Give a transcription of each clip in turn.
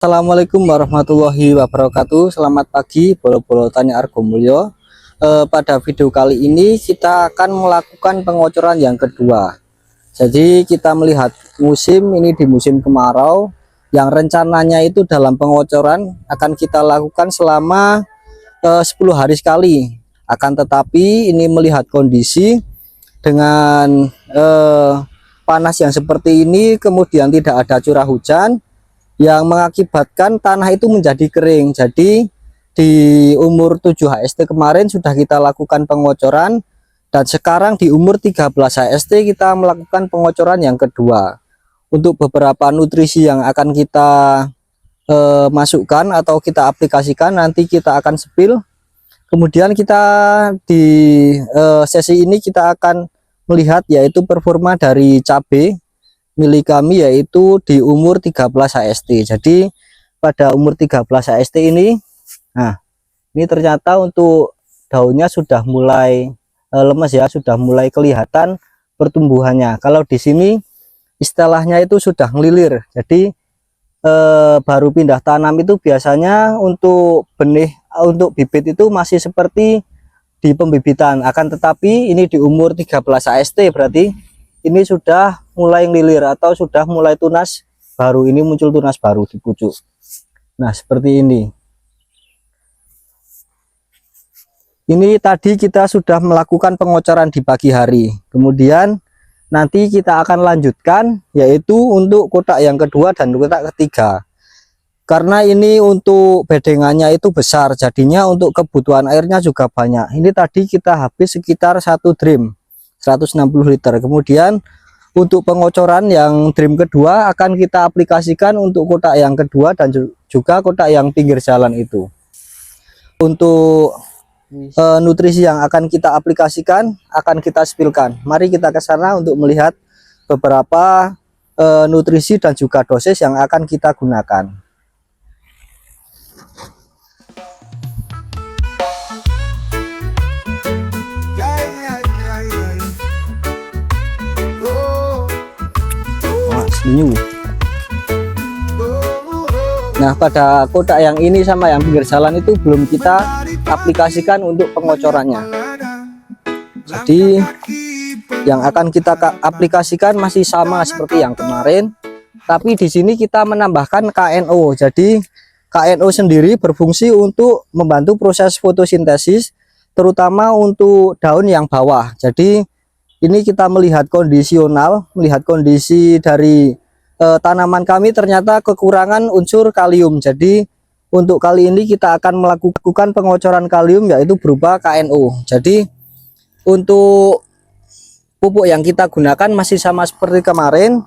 Assalamualaikum warahmatullahi wabarakatuh. Selamat pagi bolo-bolo Tani Argomulyo. Pada video kali ini kita akan melakukan pengocoran yang kedua. Jadi kita melihat musim ini di musim kemarau yang rencananya itu dalam pengocoran akan kita lakukan selama 10 hari sekali. Akan tetapi ini melihat kondisi dengan panas yang seperti ini, kemudian tidak ada curah hujan yang mengakibatkan tanah itu menjadi kering. Jadi di umur 7 HST kemarin sudah kita lakukan pengocoran, dan sekarang di umur 13 HST kita melakukan pengocoran yang kedua. Untuk beberapa nutrisi yang akan kita masukkan atau kita aplikasikan, nanti kita akan spill. Kemudian kita di sesi ini kita akan melihat yaitu performa dari cabai milik kami, yaitu di umur 13 HST. Jadi pada umur 13 HST ini, nah ini ternyata untuk daunnya sudah mulai lemes ya, sudah mulai kelihatan pertumbuhannya. Kalau di sini istilahnya itu sudah ngelilir. Jadi baru pindah tanam itu biasanya untuk benih, untuk bibit itu masih seperti di pembibitan. Akan tetapi ini di umur 13 HST berarti ini sudah mulai ngelilir atau sudah mulai tunas baru, ini muncul tunas baru di pucuk. Nah seperti ini. Ini tadi kita sudah melakukan pengocoran di pagi hari, kemudian nanti kita akan lanjutkan yaitu untuk kotak yang kedua dan kotak ketiga. Karena ini untuk bedengannya itu besar, jadinya untuk kebutuhan airnya juga banyak. Ini tadi kita habis sekitar 1 drum 160 liter. Kemudian untuk pengocoran yang drum kedua akan kita aplikasikan untuk kotak yang kedua dan juga kotak yang pinggir jalan itu. Untuk nutrisi yang akan kita aplikasikan akan kita spillkan. Mari kita ke sana untuk melihat beberapa nutrisi dan juga dosis yang akan kita gunakan. Nah pada kotak yang ini sama yang pinggir jalan itu belum kita aplikasikan untuk pengocorannya. Jadi yang akan kita aplikasikan masih sama seperti yang kemarin, tapi di sini kita menambahkan KNO. Jadi KNO sendiri berfungsi untuk membantu proses fotosintesis, terutama untuk daun yang bawah. Jadi ini kita melihat kondisional, melihat kondisi dari tanaman kami ternyata kekurangan unsur kalium. Jadi untuk kali ini kita akan melakukan pengocoran kalium yaitu berupa KNO. Jadi untuk pupuk yang kita gunakan masih sama seperti kemarin,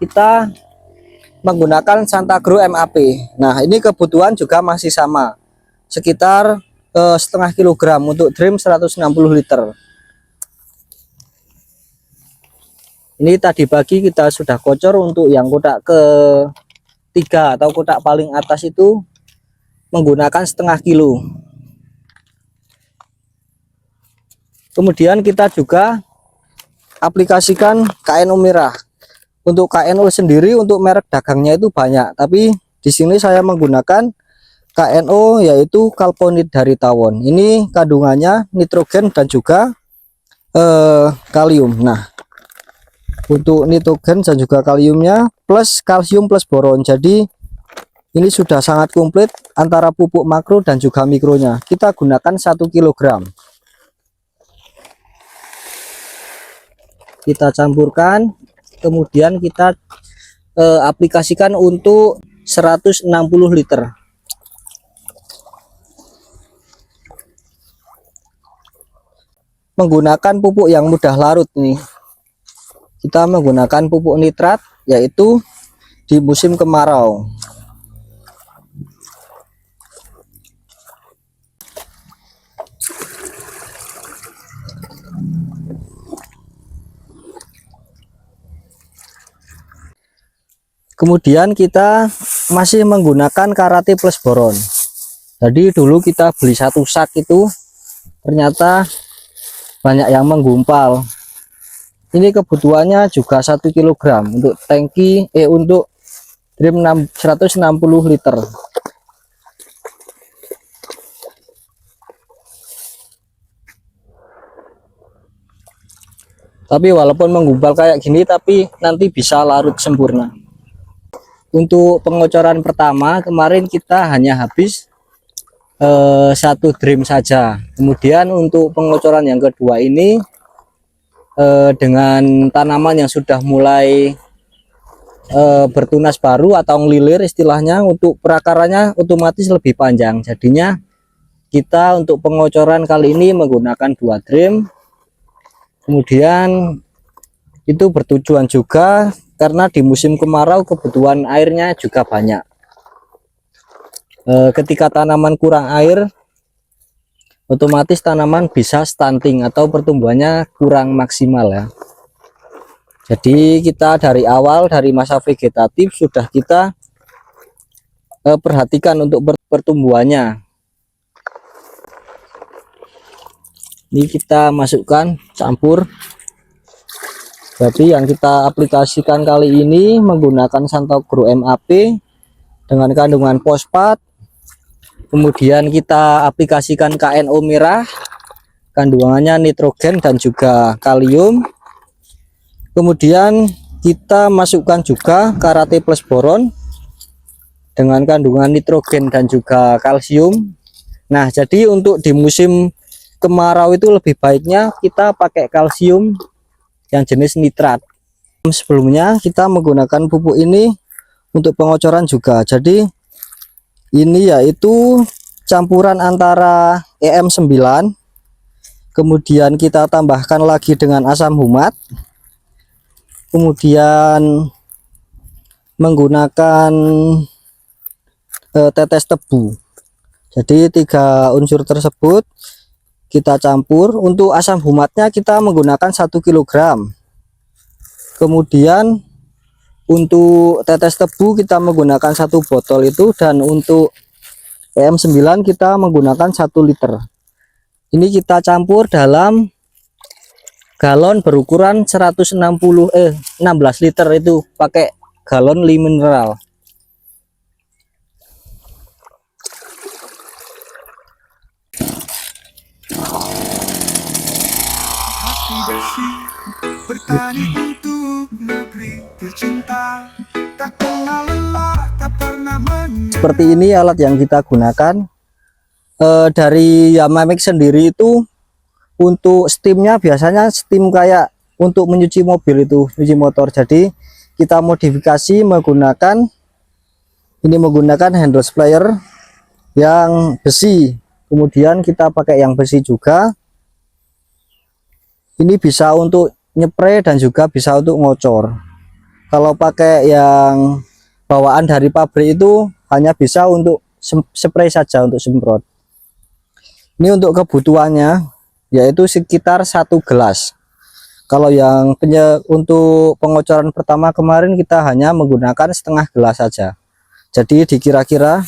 kita menggunakan Santagro MAP. Nah ini kebutuhan juga masih sama, sekitar setengah kilogram untuk drum 160 liter. Ini tadi pagi kita sudah kocor. Untuk yang kotak ketiga atau kotak paling atas itu menggunakan setengah kilo. Kemudian kita juga aplikasikan KNO merah. Untuk KNO sendiri untuk merek dagangnya itu banyak, tapi di sini saya menggunakan KNO yaitu kalponit dari tawon. Ini kandungannya nitrogen dan juga kalium. Nah untuk nitrogen dan juga kaliumnya plus kalsium plus boron, jadi ini sudah sangat komplit antara pupuk makro dan juga mikronya. Kita gunakan 1 kg. Kita campurkan, kemudian kita aplikasikan untuk 160 liter. Menggunakan pupuk yang mudah larut nih. Kita menggunakan pupuk nitrat yaitu di musim kemarau. Kemudian kita masih menggunakan Karate plus boron. Jadi dulu kita beli 1 sak itu ternyata banyak yang menggumpal. Ini kebutuhannya juga 1 kg untuk tangki untuk Drim 160 liter. Tapi walaupun menggumpal kayak gini, tapi nanti bisa larut sempurna. Untuk pengocoran pertama kemarin kita hanya habis 1 drim saja. Kemudian untuk pengocoran yang kedua ini dengan tanaman yang sudah mulai bertunas baru atau ngelilir istilahnya, untuk perakarannya otomatis lebih panjang. Jadinya kita untuk pengocoran kali ini menggunakan 2 drim. Kemudian itu bertujuan juga karena di musim kemarau kebutuhan airnya juga banyak. Ketika tanaman kurang air, otomatis tanaman bisa stunting atau pertumbuhannya kurang maksimal ya. Jadi kita dari awal, dari masa vegetatif sudah kita perhatikan untuk pertumbuhannya. Ini kita masukkan, campur. Jadi yang kita aplikasikan kali ini menggunakan Santagro MAP dengan kandungan fosfat. Kemudian kita aplikasikan KNO merah, kandungannya nitrogen dan juga kalium. Kemudian kita masukkan juga Karate Plus boron dengan kandungan nitrogen dan juga kalsium. Nah, jadi untuk di musim kemarau itu lebih baiknya kita pakai kalsium yang jenis nitrat. Sebelumnya kita menggunakan pupuk ini untuk pengocoran juga. Jadi ini yaitu campuran antara EM9, kemudian kita tambahkan lagi dengan asam humat, kemudian menggunakan tetes tebu. Jadi 3 unsur tersebut kita campur. Untuk asam humatnya kita menggunakan 1 kg. Kemudian untuk tetes tebu kita menggunakan 1 botol itu, dan untuk PM9 kita menggunakan 1 liter. Ini kita campur dalam galon berukuran 16 liter, itu pakai galon mineral. Bertani untuk negeri tercinta, tak kenal lelah, tak pernah menyerah. Seperti ini alat yang kita gunakan. Dari Yamamex sendiri itu untuk steamnya biasanya steam kayak untuk menyuci mobil, itu cuci motor. Jadi kita modifikasi menggunakan handle sprayer yang besi. Kemudian kita pakai yang besi juga. Ini bisa untuk nyepray dan juga bisa untuk ngocor. Kalau pakai yang bawaan dari pabrik itu hanya bisa untuk spray saja, untuk semprot. Ini untuk kebutuhannya yaitu sekitar 1 gelas. Kalau yang untuk pengocoran pertama kemarin kita hanya menggunakan setengah gelas saja. Jadi dikira-kira,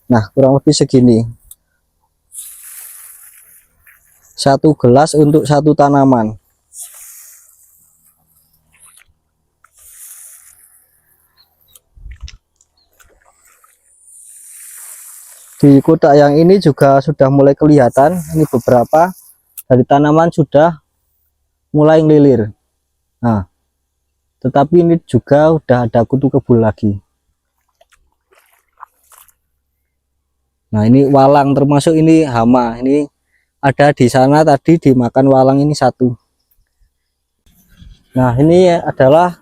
nah kurang lebih segini. 1 gelas untuk 1 tanaman. Di kotak yang ini juga sudah mulai kelihatan, ini beberapa dari tanaman sudah mulai ngelilir. Nah, tetapi ini juga udah ada kutu kebul lagi. Nah, ini walang, termasuk ini hama. Ini ada di sana tadi dimakan walang, ini 1. Nah, ini adalah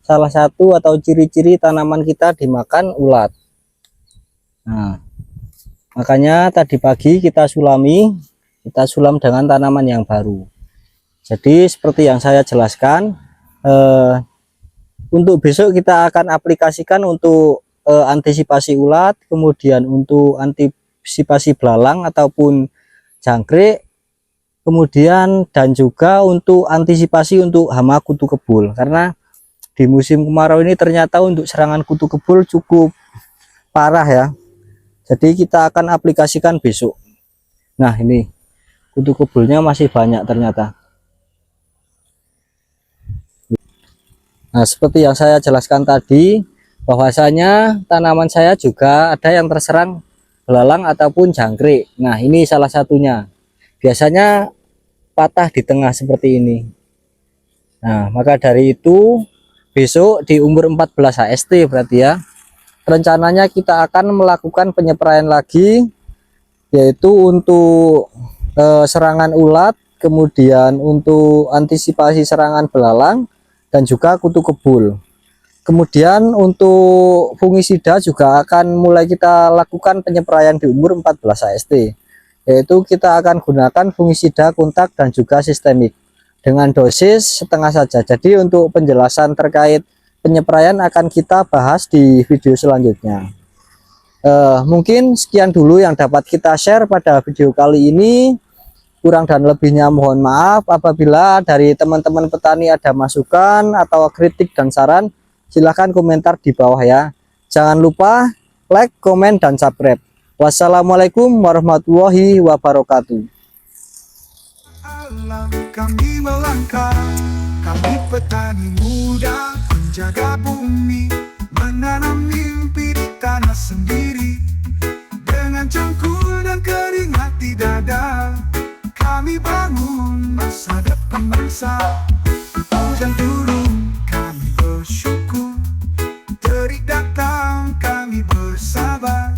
salah satu atau ciri-ciri tanaman kita dimakan ulat. Nah, makanya tadi pagi kita sulam dengan tanaman yang baru. Jadi seperti yang saya jelaskan, untuk besok kita akan aplikasikan untuk antisipasi ulat, kemudian untuk antisipasi belalang ataupun jangkrik, kemudian dan juga untuk antisipasi untuk hama kutu kebul. Karena di musim kemarau ini ternyata untuk serangan kutu kebul cukup parah ya. Jadi kita akan aplikasikan besok. Nah, ini kutu kebulnya masih banyak ternyata. Nah, seperti yang saya jelaskan tadi, bahwasanya tanaman saya juga ada yang terserang belalang ataupun jangkrik. Nah, ini salah satunya. Biasanya patah di tengah seperti ini. Nah, maka dari itu besok di umur 14 HST berarti ya, rencananya kita akan melakukan penyepraian lagi, yaitu untuk serangan ulat, kemudian untuk antisipasi serangan belalang dan juga kutu kebul. Kemudian untuk fungisida juga akan mulai kita lakukan penyepraian di umur 14 HST, yaitu kita akan gunakan fungisida kontak dan juga sistemik dengan dosis setengah saja. Jadi untuk penjelasan terkait penyepraian akan kita bahas di video selanjutnya. Mungkin sekian dulu yang dapat kita share pada video kali ini. Kurang dan lebihnya mohon maaf. Apabila dari teman-teman petani ada masukan atau kritik dan saran, silahkan komentar di bawah ya. Jangan lupa like, komen, dan subscribe. Wassalamualaikum warahmatullahi wabarakatuh. Alam kami melangkah, kami petani muda, menjaga bumi, menanam mimpi di tanah sendiri. Dengan jengkul dan keringat di dada, kami bangun masa depan bangsa. Hujan turun, kami bersyukur, terik datang, kami bersabar.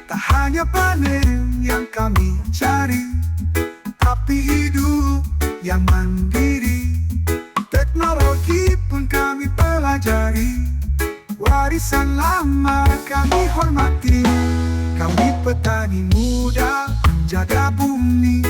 Tak hanya panen yang kami cari, tapi hidup yang mandiri. Teknologi pun kami pelajari, warisan lama kami hormati. Kami petani muda, jaga bumi,